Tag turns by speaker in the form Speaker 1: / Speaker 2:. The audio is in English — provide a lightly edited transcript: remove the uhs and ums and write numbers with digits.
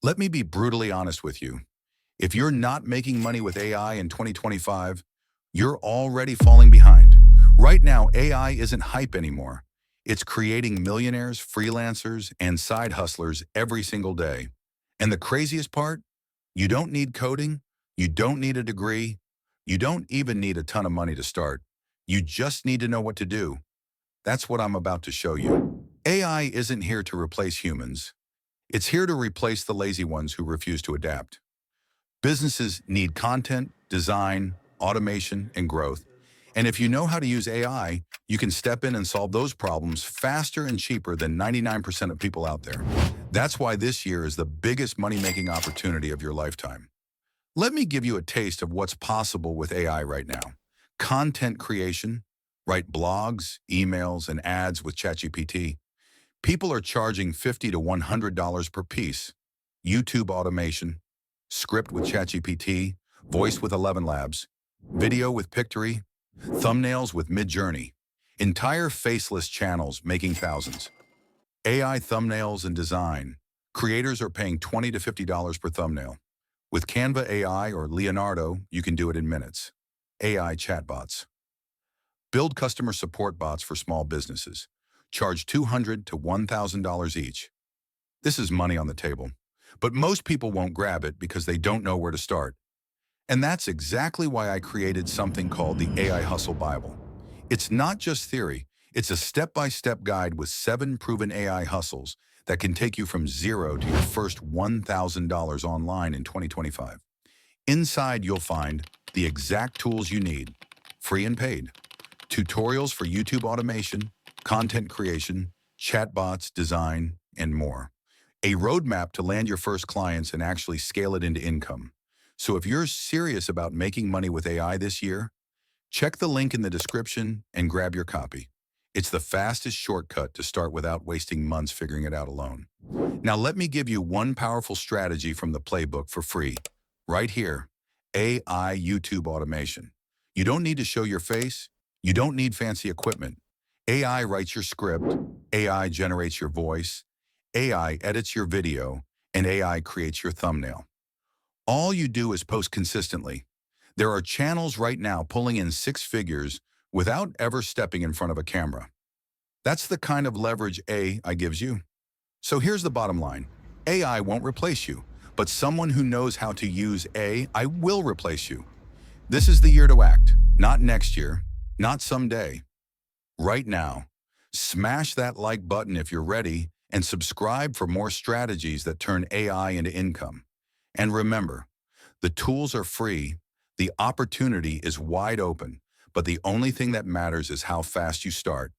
Speaker 1: Let me be brutally honest with you. If you're not making money with AI in 2025, you're already falling behind. Right now, AI isn't hype anymore. It's creating millionaires, freelancers, and side hustlers every single day. And the craziest part? You don't need coding, you don't need a degree, you don't even need a ton of money to start. You just need to know what to do. That's what I'm about to show you. AI isn't here to replace humans. It's here to replace the lazy ones who refuse to adapt. Businesses need content, design, automation, and growth. And if you know how to use AI, you can step in and solve those problems faster and cheaper than 99% of people out there. That's why this year is the biggest money-making opportunity of your lifetime. Let me give you a taste of what's possible with AI right now. Content creation, write blogs, emails, and ads with ChatGPT. People are charging $50 to $100 per piece. YouTube automation, script with ChatGPT, voice with 11 Labs, video with Pictory, thumbnails with Midjourney, entire faceless channels making thousands. AI thumbnails and design. Creators are paying $20 to $50 per thumbnail. With Canva AI or Leonardo, you can do it in minutes. AI chatbots. Build customer support bots for small businesses. Charge $200 to $1,000 each. This is money on the table. But most people won't grab it because they don't know where to start. And that's exactly why I created something called the AI Hustle Bible. It's not just theory, it's a step-by-step guide with 7 proven AI hustles that can take you from zero to your first $1,000 online in 2025. Inside, you'll find the exact tools you need, free and paid, tutorials for YouTube automation, content creation, chatbots, design, and more. A roadmap to land your first clients and actually scale it into income. So if you're serious about making money with AI this year, check the link in the description and grab your copy. It's the fastest shortcut to start without wasting months figuring it out alone. Now let me give you one powerful strategy from the playbook for free. Right here, AI YouTube automation. You don't need to show your face. You don't need fancy equipment. AI writes your script. AI generates your voice. AI edits your video. And AI creates your thumbnail. All you do is post consistently. There are channels right now pulling in 6 figures without ever stepping in front of a camera. That's the kind of leverage AI gives you. So here's the bottom line. AI won't replace you, but someone who knows how to use AI will replace you. This is the year to act, not next year, not someday. Right now, smash that like button if you're ready and subscribe for more strategies that turn AI into income. And remember, the tools are free, the opportunity is wide open, but the only thing that matters is how fast you start.